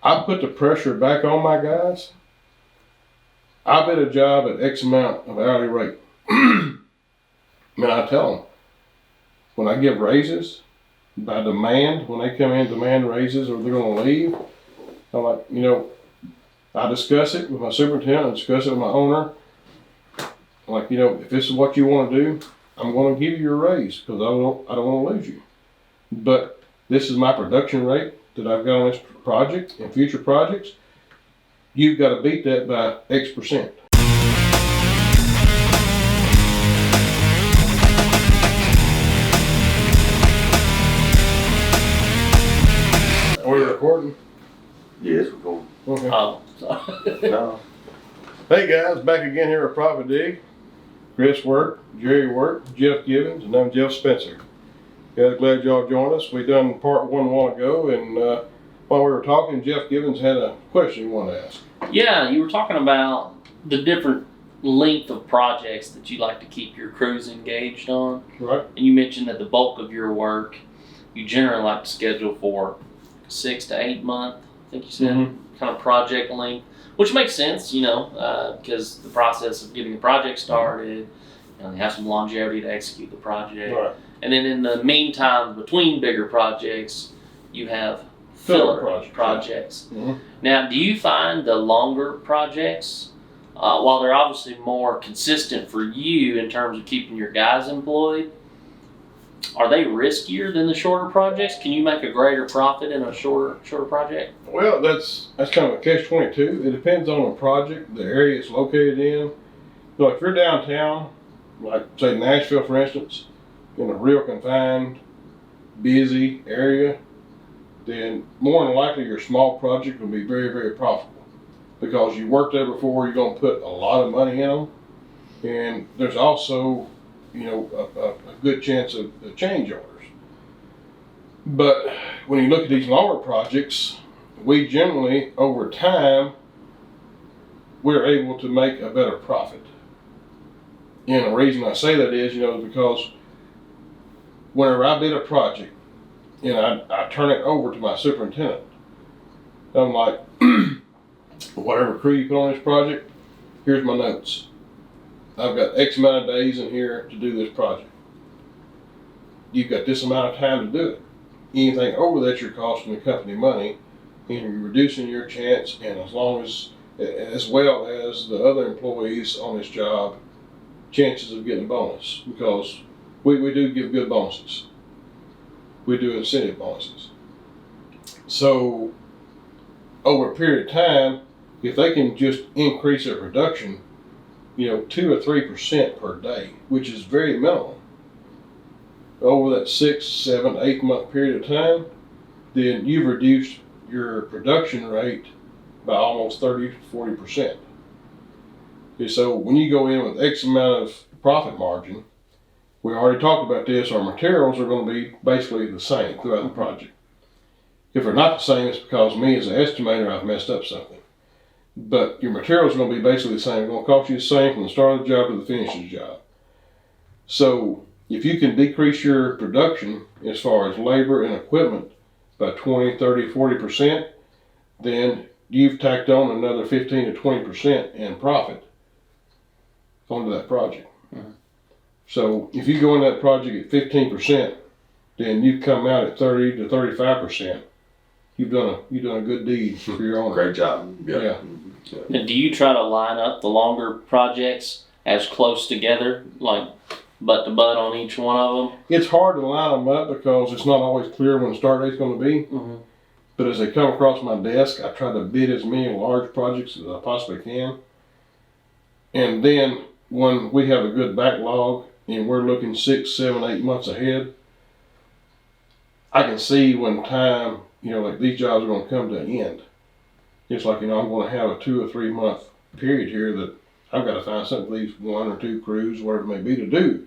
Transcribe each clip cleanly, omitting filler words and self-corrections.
I put the pressure back on my guys. I bid a job at X amount of hourly rate. And I tell them, when I give raises, by demand, when they come in demand raises or they're going to leave, I'm like, I discuss it with my superintendent, I discuss it with my owner. I'm like, if this is what you want to do, I'm going to give you a raise because I don't want to lose you. But this is my production rate that I've got on this project and future projects. You've got to beat that by X%. Are we recording? Yes, we're going. Okay. No. Hey guys, back again here at Profit Dig. Chris Work, Jerry Work, Jeff Gibbons, and I'm Jeff Spencer. Guys, glad y'all joined us. We done part one a while ago, and while we were talking, Jeff Gibbons had a question he wanted to ask. Yeah, you were talking about the different length of projects that you like to keep your crews engaged on. Right. And you mentioned that the bulk of your work you generally like to schedule for 6 to 8 month, I think you said, kind of project length, which makes sense, because the process of getting the project started, they have some longevity to execute the project. Right. And then in the meantime, between bigger projects, you have filler projects. Mm-hmm. Now, do you find the longer projects, while they're obviously more consistent for you in terms of keeping your guys employed, are they riskier than the shorter projects? Can you make a greater profit in a shorter project? Well, that's kind of a catch-22. It depends on the project, the area it's located in. Like if you're downtown, like say Nashville, for instance, in a real confined, busy area, then more than likely your small project will be very, very profitable because you worked there before. You're going to put a lot of money in them, and there's also a good chance of change orders. But when you look at these longer projects, we generally, over time, we're able to make a better profit. And the reason I say that is, because whenever I bid a project and I turn it over to my superintendent, I'm like, whatever crew you put on this project, here's my notes. I've got X amount of days in here to do this project. You've got this amount of time to do it. Anything over that, you're costing the company money, and you're reducing your chance, and as well as the other employees on this job, chances of getting a bonus, because we do give good bonuses. We do incentive bonuses. So over a period of time, if they can just increase their production, 2 or 3% per day, which is very minimal, over that 6, 7, 8 month period of time, then you've reduced your production rate by almost 30 to 40%. Okay, so when you go in with X amount of profit margin, we already talked about this, our materials are going to be basically the same throughout the project. If they're not the same, it's because me as an estimator, I've messed up something. But your materials are going to be basically the same. It's going to cost you the same from the start of the job to the finish of the job. So if you can decrease your production as far as labor and equipment by 20, 30, 40%, then you've tacked on another 15 to 20% in profit onto that project. Mm-hmm. So if you go in that project at 15%, then you come out at 30 to 35%. You've done a good deed for your owner. Great job. Yeah. And do you try to line up the longer projects as close together, like butt to butt on each one of them? It's hard to line them up because it's not always clear when the start date's going to be. Mm-hmm. But as they come across my desk, I try to bid as many large projects as I possibly can. And then when we have a good backlog and we're looking 6, 7, 8 months ahead, I can see when time, like these jobs are going to come to an end. It's like, I'm going to have a 2 or 3 month period here that I've got to find something for these 1 or 2 crews, whatever it may be, to do.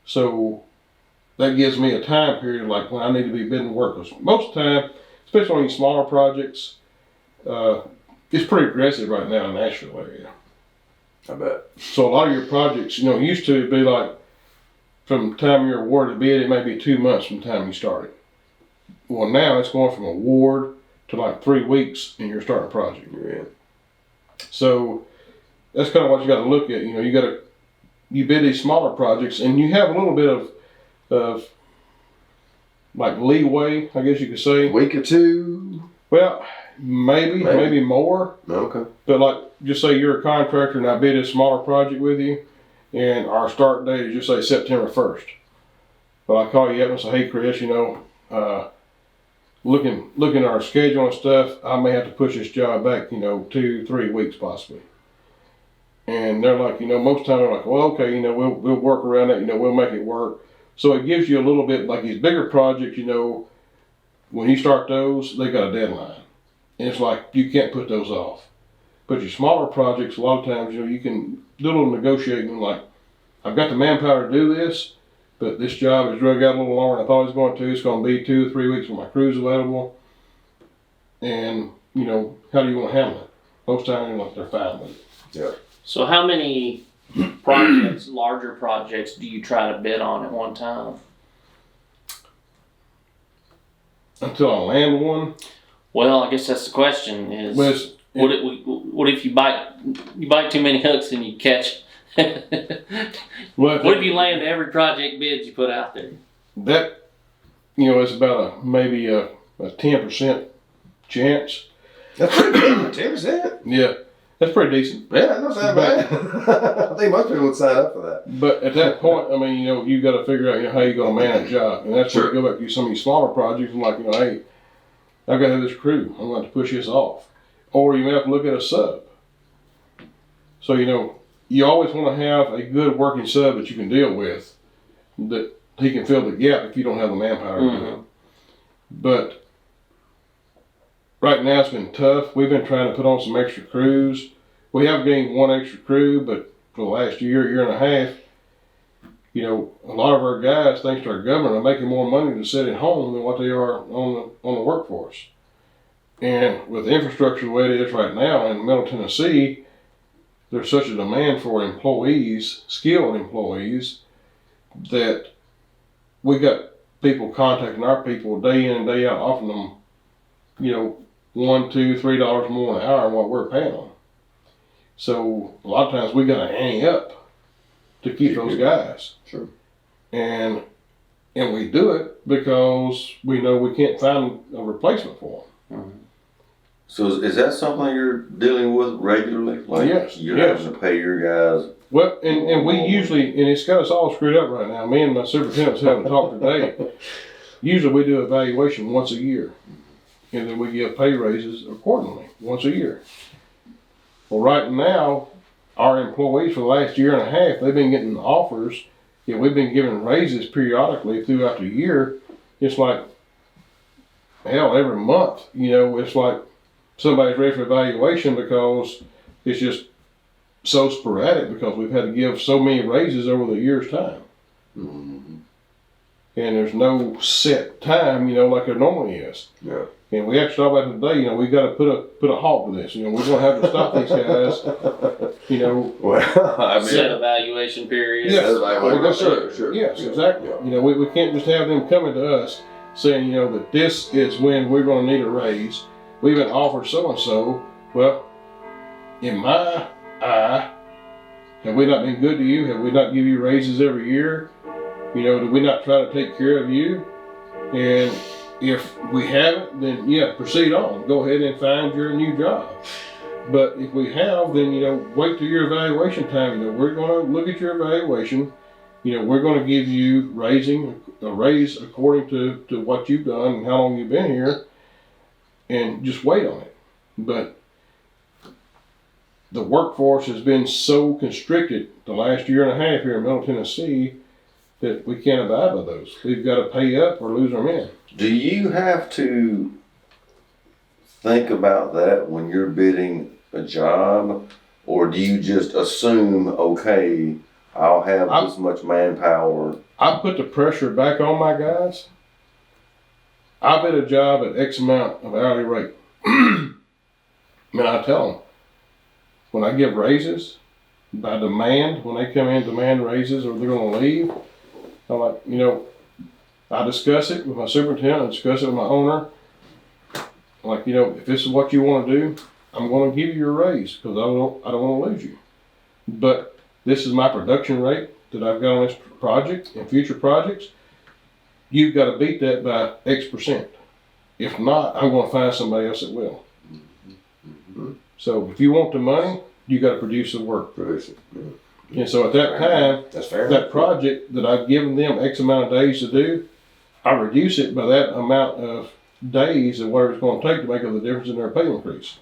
So that gives me a time period like when I need to be bidding work. Because most of the time, especially on these smaller projects, it's pretty aggressive right now in the Nashville area. I bet. So a lot of your projects, used to be like from the time you're awarded a bid, it may be 2 months from the time you started. Well, now it's going from award to like 3 weeks and you're starting a project. Yeah. So that's kind of what you got to look at. You bid these smaller projects and you have a little bit of like leeway, I guess you could say. A week or two. Well, maybe more. Okay. But like, just say you're a contractor and I bid a smaller project with you, and our start date is just say September 1st. But I call you up and say, hey Chris, looking at our schedule and stuff, I may have to push this job back, 2-3 weeks possibly. And they're like, most time they're like, well, okay, we'll work around it, we'll make it work. So it gives you a little bit, like these bigger projects, when you start those, they got a deadline. And it's like, you can't put those off. But your smaller projects, a lot of times, you can do a little negotiating, like, I've got the manpower to do this, but this job has drug out a little longer than I thought it was going to. It's going to be 2 or 3 weeks when my crew's available. And, how do you want to handle it? Most times, they're fine with it. Yeah. So how many projects, larger projects, do you try to bid on at one time? Until I land one. Well, I guess that's the question. Is Well, what if you bite too many hooks and you catch? Well, What if you land every project bid you put out there? That, it's about maybe a 10% chance. That's pretty good. 10%. Yeah, that's pretty decent. Yeah, that's not bad. I think most people would sign up for that. But at that point, you got to figure out, how you're going to manage a job. And that's where Sure. you go back to some of these smaller projects and like, hey, I've got to have this crew. I'm going to push this off. Or you may have to look at a sub. So, you always want to have a good working sub that you can deal with, that he can fill the gap if you don't have the manpower to do it. But right now it's been tough. We've been trying to put on some extra crews. We have gained one extra crew, but for the last year and a half, a lot of our guys, thanks to our government, are making more money to sit at home than what they are on the workforce. And with the infrastructure the way it is right now in Middle Tennessee, there's such a demand for employees, skilled employees, that we got people contacting our people day in and day out, offering them, $1, $2, $3 more an hour than what we're paying them. So a lot of times we got to ante up to keep those guys. Sure. And we do it because we know we can't find a replacement for them. So is that something you're dealing with regularly? Like Yes, you're yes. having to pay your guys. Well, and we usually, and it's got us all screwed up right now. Me and my superintendent's having a talk today. Usually we do evaluation once a year, and then we give pay raises accordingly once a year. Well, right now, our employees for the last year and a half, they've been getting offers. We've been giving raises periodically throughout the year. It's like, hell, every month, it's like somebody's ready for evaluation because it's just so sporadic because we've had to give so many raises over the year's time. Mm-hmm. And there's no set time, like there normally is. Yeah. And we actually talked about today, we got to put a halt to this. We're going to have to stop these guys, Well, I mean, Set evaluation period. Yes, Sure. yes, Yeah. exactly. Yeah. We can't just have them coming to us saying, that this is when we're going to need a raise. We've been offered so-and-so. Well, in my eye, have we not been good to you? Have we not give you raises every year? Do we not try to take care of you? And if we haven't, then proceed on. Go ahead and find your new job. But if we have, then, wait till your evaluation time. We're going to look at your evaluation. We're going to give you a raise according to what you've done and how long you've been here, and just wait on it. But the workforce has been so constricted the last year and a half here in Middle Tennessee that we can't abide by those. We've got to pay up or lose our men. do you have to think about that when you're bidding a job, or do you just assume, okay, I'll have this much manpower? I put the pressure back on my guys. I bid a job at X amount of hourly rate. I tell them, when I give raises, by demand, when they come in demand raises or they're going to leave, I'm like, I discuss it with my superintendent, I discuss it with my owner. like, you know, if this is what you want to do, I'm going to give you your raise because I don't want to lose you. But this is my production rate that I've got on this project and future projects. You've got to beat that by X%. If not, I'm going to find somebody else that will. So if you want the money, you got to produce the work. Produce it. Yeah. And so at that time, That's fair. that project that I've given them X amount of days to do, I reduce it by that amount of days and whatever it's going to take to make up the difference in their pay increase.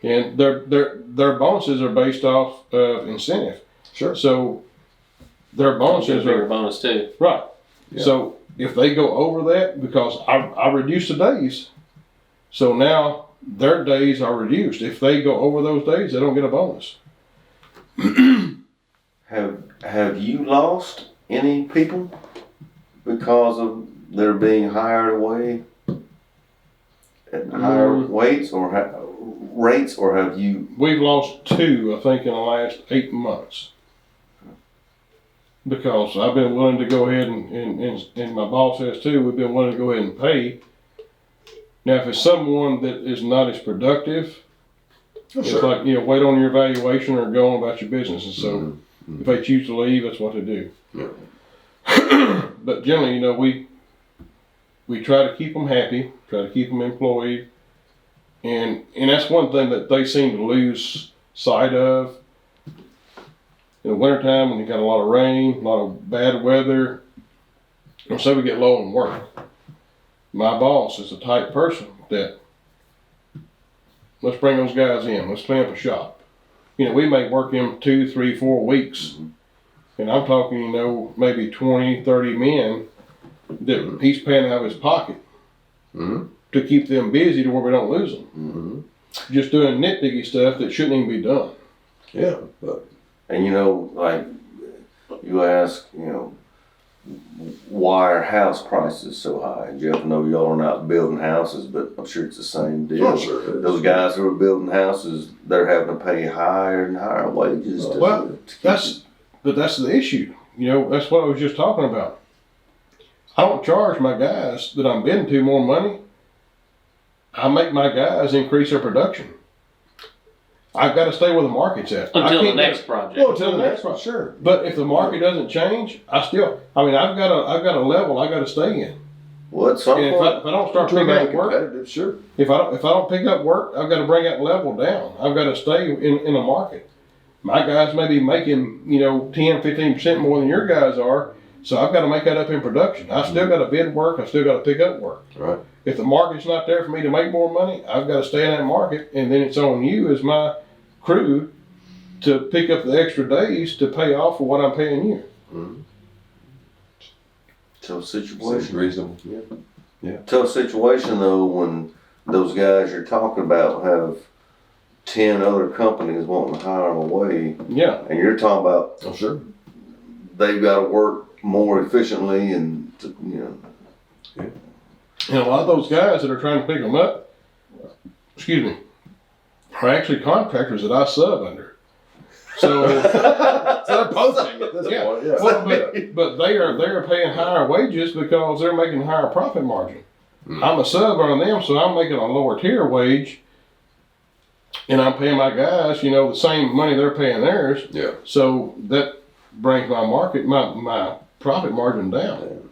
And their bonuses are based off of incentive. Sure. So their bonuses bigger are bonus too. right. Yeah. So if they go over that, because I reduce the days, so now their days are reduced. If they go over those days, they don't get a bonus. Have you lost any people because of their being hired away at higher rates, or have you? We've lost 2, I think, in the last 8 months. Because I've been willing to go ahead and my boss has too, we've been willing to go ahead and pay. Now, if it's someone that is not as productive, it's like, you know, wait on your evaluation or go on about your business. And so if they choose to leave, that's what they do. Yeah. But generally, you know, we try to keep them happy, try to keep them employed. And that's one thing that they seem to lose sight of. In the wintertime, when you got a lot of rain, a lot of bad weather, and so we get low in work. My boss is the type person that, let's bring those guys in, let's clean up a shop. You know, we may work them 2, 3, 4 weeks, and I'm talking, you know, maybe 20, 30 men that he's paying out of his pocket to keep them busy to where we don't lose them. Just doing nitpicky stuff that shouldn't even be done. Yeah. But And you know, like you ask, you know, why are house prices so high? Jeff, I know y'all are not building houses, but I'm sure it's the same deal. Oh, sure it is. Those guys who are building houses, they're having to pay higher and higher wages. Well, that's the issue. You know, that's what I was just talking about. I don't charge my guys that I'm bidding to more money. I make my guys increase their production. I've got to stay where the market's at. Until the next project. Well, until the next project. sure. But if the market doesn't change, I've got a level I got to stay in. Well, at some And point, if I don't start To picking remain up work, competitive, sure. if I don't pick up work, I've got to bring that level down. I've got to stay in the market. My guys may be making, you know, 10, 15% more than your guys are, so I've got to make that up in production. I still got to bid work. I still got to pick up work. Right. If the market's not there for me to make more money, I've got to stay in that market, and then it's on you as my crew to pick up the extra days to pay off for what I'm paying you. tough Seems situation. reasonable. Yeah. Tough situation though when those guys you're talking about have 10 other companies wanting to hire them away, Yeah. and you're talking about Oh, sure. they've got to work more efficiently and you know. And a lot of those guys that are trying to pick them up, are actually contractors that I sub under. So, So they're posting at this yeah. point. Yeah. Well, but they are paying higher wages because they're making higher profit margin. I'm a sub on them, so I'm making a lower tier wage, and I'm paying my guys, you know, the same money they're paying theirs. Yeah. So that brings my profit margin down.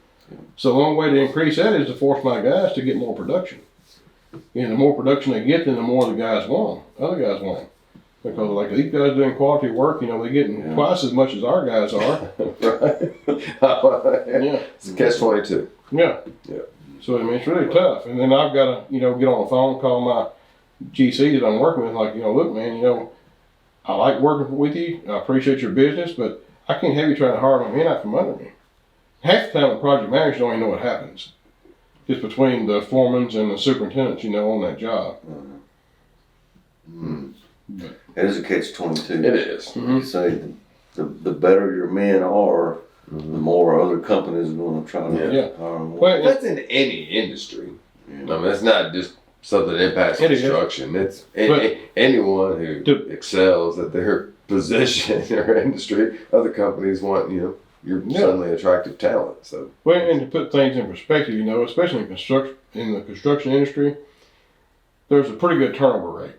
So the only way to increase that is to force my guys to get more production. And the more production they get, then the more the guys want them. Other guys want them. Because like these guys doing quality work, you know, they're getting twice as much as our guys are. Right. Yeah. It's a catch-22. Yeah. Yeah. So I mean, it's really tough. And then I've got to, you know, get on the phone, call my GC that I'm working with, like, you know, look, man, you know, I like working with you. I appreciate your business, but I can't have you trying to hire my men out from under me. Half the time, the project managers don't even know what happens. It's between the foremans and the superintendents, you know, on that job. It is a catch-22. It is. You say the better your men are, the more other companies are going to try to hire them. Well, That's in any industry. I mean, that's not just something that impacts It is. construction. It's anyone who excels at their position or industry. Other companies want, you know, you're suddenly attractive talent. So well, and to put things in perspective, you know, especially in the construction industry, there's a pretty good turnover rate.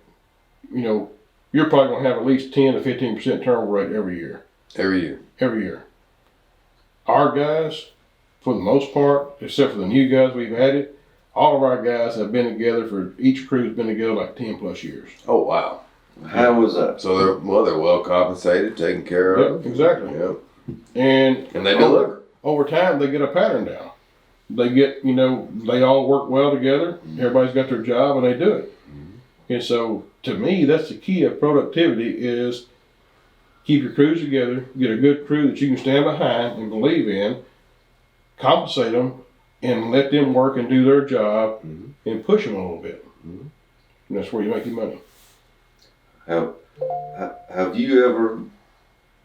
You know, you're probably going to have at least 10 to 15% turnover rate every year. Every year. Every year. Our guys, for the most part, except for the new guys we've added, all of our guys have been together each crew's been together like 10 plus years. Oh, wow. How was that? So they're well compensated, taken care of. Yep, exactly. Yep. And they deliver. Over time, they get a pattern down. They get, they all work well together. Everybody's got their job and they do it. And so, to me, that's the key of productivity is keep your crews together, get a good crew that you can stand behind and believe in, compensate them, and let them work and do their job and push them a little bit. And that's where you make your money. Have you ever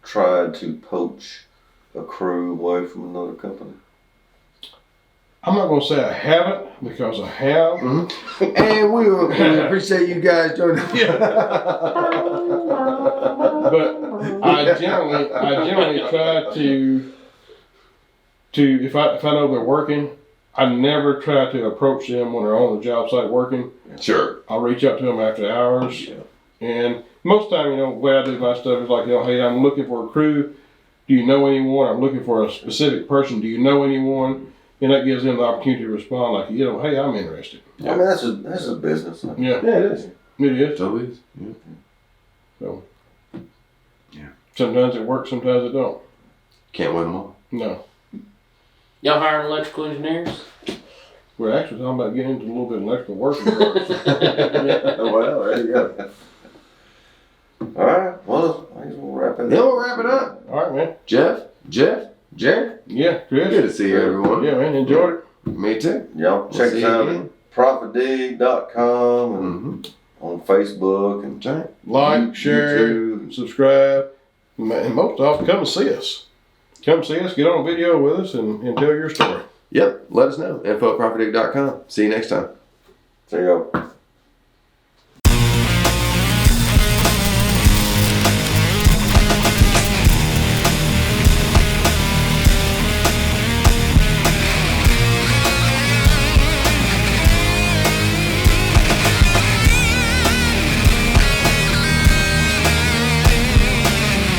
tried to poach a crew away from another company? I'm not going to say I haven't because I have. And we appreciate you guys joining. But I generally try to if I know they're working, I never try to approach them when they're on the job site working. Sure. I'll reach out to them after hours. Yeah. And most time, the way I do my stuff is like, hey, I'm looking for a crew. Do you know anyone? I'm looking for a specific person. Do you know anyone? And that gives them the opportunity to respond like, hey, I'm interested. Yeah. I mean, that's a business. Huh? Yeah. Yeah, it is. It is. So it is. Yeah. So. Yeah. Sometimes it works, sometimes it don't. Can't win them all. No. Y'all hiring electrical engineers? We're actually talking about getting into a little bit of electrical work. Well, there you go. All right. Well, I guess we'll wrap it up. Then we'll wrap it up. All right, man. Jeff, Jared. Yeah, Chris. Good to see you, everyone. Yeah, man. Enjoyed it. Me too. Y'all check us out at profitdig.com and on Facebook and like, share, YouTube. subscribe, and most of all, come and see us. Come see us, get on a video with us, and tell your story. Yep. Let us know. info@profitdig.com. See you next time. See y'all.